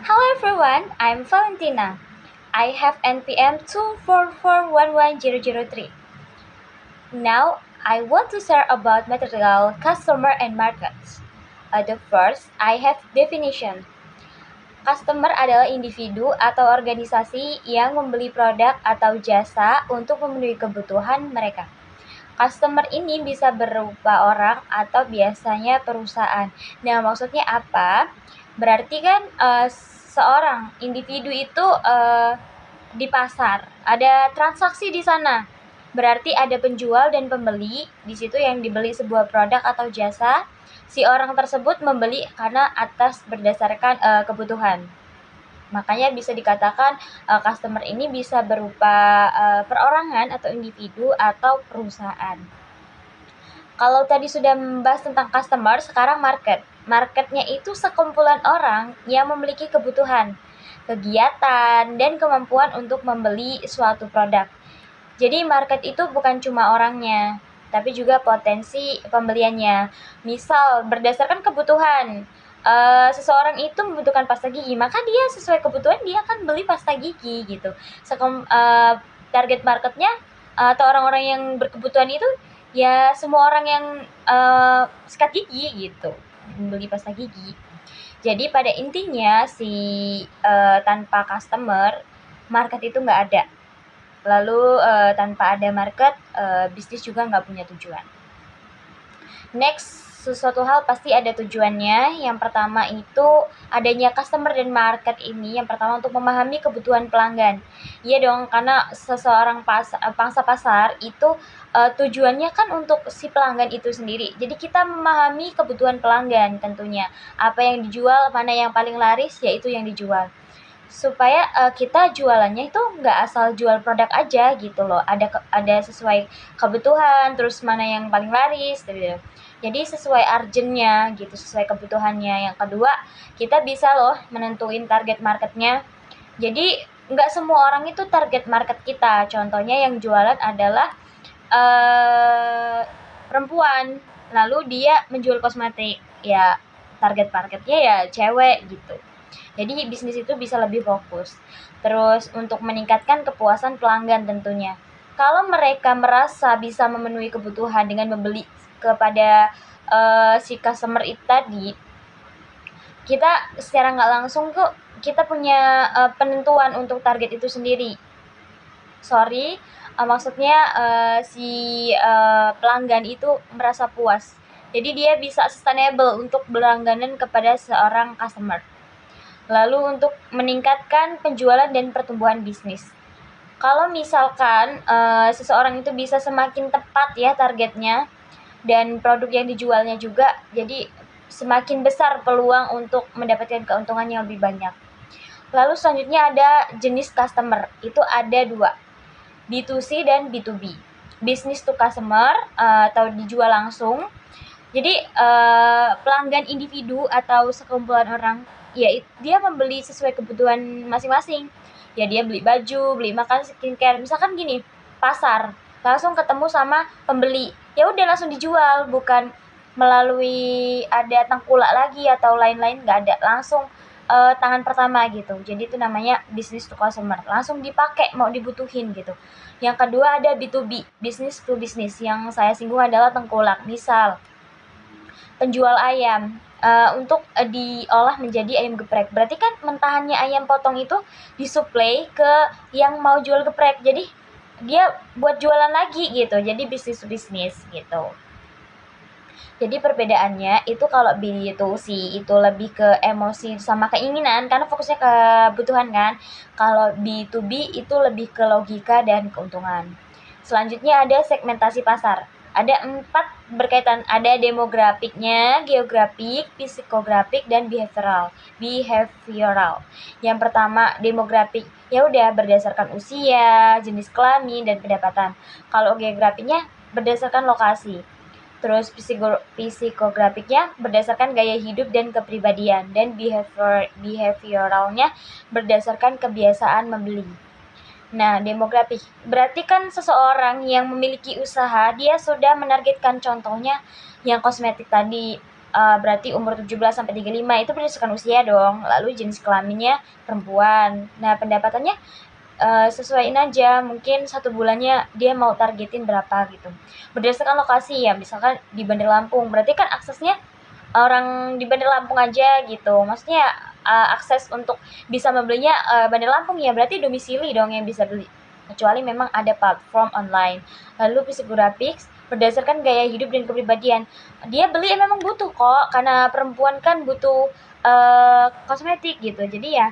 Hello everyone, I'm Valentina. I have NPM 244110003. Now, I want to share about material, customer, and markets. The first, I have definition. Customer adalah individu atau organisasi yang membeli produk atau jasa untuk memenuhi kebutuhan mereka. Customer ini bisa berupa orang atau biasanya perusahaan. Nah, maksudnya apa? Berarti kan seorang individu itu di pasar, ada transaksi di sana. Berarti ada penjual dan pembeli di situ yang dibeli sebuah produk atau jasa. Si orang tersebut membeli karena atas berdasarkan kebutuhan. Makanya bisa dikatakan customer ini bisa berupa perorangan atau individu atau perusahaan. Kalau tadi sudah membahas tentang customer, sekarang market. Marketnya itu sekumpulan orang yang memiliki kebutuhan, kegiatan, dan kemampuan untuk membeli suatu produk. Jadi market itu bukan cuma orangnya, tapi juga potensi pembeliannya. Misal berdasarkan kebutuhan, seseorang itu membutuhkan pasta gigi, maka dia sesuai kebutuhan dia akan beli pasta gigi gitu. Target marketnya atau orang-orang yang berkebutuhan itu ya semua orang yang sikat gigi gitu, membeli pasta gigi. Jadi pada intinya tanpa customer, market itu nggak ada. Lalu tanpa ada market, bisnis juga nggak punya tujuan. Next, sesuatu hal pasti ada tujuannya. Yang pertama itu adanya customer dan market ini. Yang pertama untuk memahami kebutuhan pelanggan. Iya dong, karena seseorang pangsa pasar itu tujuannya kan untuk si pelanggan itu sendiri. Jadi kita memahami kebutuhan pelanggan tentunya. Apa yang dijual, mana yang paling laris, yaitu yang dijual. Supaya kita jualannya itu nggak asal jual produk aja gitu loh, ada sesuai kebutuhan, terus mana yang paling laris gitu. Jadi sesuai urgentnya gitu, sesuai kebutuhannya. Yang kedua, kita bisa loh menentuin target marketnya. Jadi nggak semua orang itu target market kita. Contohnya yang jualan adalah perempuan, lalu dia menjual kosmetik, ya target marketnya ya cewek gitu. Jadi bisnis itu bisa lebih fokus. Terus untuk meningkatkan kepuasan pelanggan tentunya. Kalau mereka merasa bisa memenuhi kebutuhan dengan membeli kepada si customer itu tadi, kita secara nggak langsung tuh kita punya penentuan untuk target itu sendiri. Maksudnya si pelanggan itu merasa puas. Jadi dia bisa sustainable untuk berlangganan kepada seorang customer. Lalu untuk meningkatkan penjualan dan pertumbuhan bisnis. Kalau misalkan seseorang itu bisa semakin tepat ya targetnya dan produk yang dijualnya juga, jadi semakin besar peluang untuk mendapatkan keuntungan yang lebih banyak. Lalu selanjutnya ada jenis customer, itu ada 2, B2C dan B2B. Business to customer atau dijual langsung. Jadi pelanggan individu atau sekumpulan orang, ya dia membeli sesuai kebutuhan masing-masing. Ya dia beli baju, beli makan, skincare. Misalkan gini, pasar, langsung ketemu sama pembeli. Ya udah langsung dijual, bukan melalui ada tengkulak lagi atau lain-lain, nggak ada. Langsung tangan pertama gitu. Jadi itu namanya business to customer. Langsung dipakai, mau dibutuhin gitu. Yang kedua ada B2B, business to business. Yang saya singgung adalah tengkulak. Misal penjual ayam untuk diolah menjadi ayam geprek. Berarti kan mentahannya ayam potong itu disuplai ke yang mau jual geprek. Jadi dia buat jualan lagi gitu. Jadi bisnis to bisnis gitu. Jadi perbedaannya itu kalau B2C itu lebih ke emosi sama keinginan karena fokusnya ke kebutuhan kan. Kalau B2B itu lebih ke logika dan keuntungan. Selanjutnya ada segmentasi pasar. Ada 4 berkaitan, ada demografiknya, geografik, psikografik, dan behavioral. Yang pertama demografik, ya udah berdasarkan usia, jenis kelamin, dan pendapatan. Kalau geografiknya berdasarkan lokasi. Terus psikografiknya berdasarkan gaya hidup dan kepribadian, dan behavioralnya berdasarkan kebiasaan membeli. Nah, demografik berarti kan seseorang yang memiliki usaha, dia sudah menargetkan, contohnya yang kosmetik tadi. berarti umur 17 sampai 35 itu berdasarkan usia dong. Lalu jenis kelaminnya perempuan. Nah, pendapatannya sesuaiin aja, mungkin 1 bulannya dia mau targetin berapa gitu. Berdasarkan lokasi ya, misalkan di Bandar Lampung, berarti kan aksesnya orang di Bandar Lampung aja gitu. Maksudnya akses untuk bisa membelinya Bandar Lampung ya, berarti domisili dong yang bisa beli. Kecuali memang ada platform online. Lalu psikografis berdasarkan gaya hidup dan kepribadian. Dia beli memang butuh kok, karena perempuan kan butuh kosmetik gitu. Jadi ya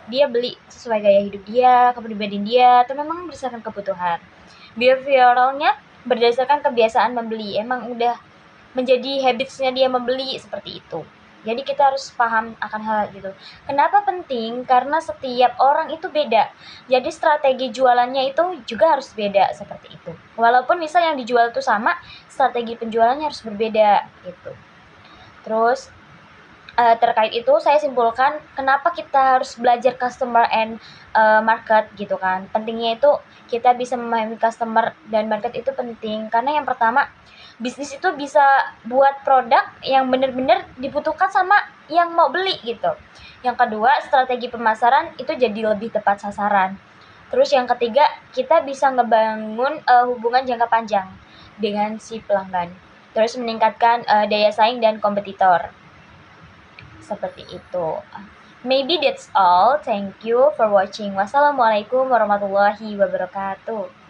dia beli sesuai gaya hidup dia, kepribadian dia, atau memang berdasarkan kebutuhan. Behavioralnya berdasarkan kebiasaan membeli. Emang udah menjadi habitsnya dia membeli seperti itu. Jadi kita harus paham akan hal gitu. Kenapa penting? Karena setiap orang itu beda. Jadi strategi jualannya itu juga harus beda seperti itu. Walaupun misal yang dijual itu sama, strategi penjualannya harus berbeda gitu. Terus terkait itu saya simpulkan kenapa kita harus belajar customer and market gitu kan. Pentingnya itu kita bisa memahami customer dan market itu penting karena yang pertama bisnis itu bisa buat produk yang benar-benar dibutuhkan sama yang mau beli gitu. Yang kedua, strategi pemasaran itu jadi lebih tepat sasaran. Terus yang ketiga, kita bisa ngebangun hubungan jangka panjang dengan si pelanggan. Terus meningkatkan daya saing dan kompetitor. Seperti itu. Maybe that's all. Thank you for watching. Wassalamualaikum warahmatullahi wabarakatuh.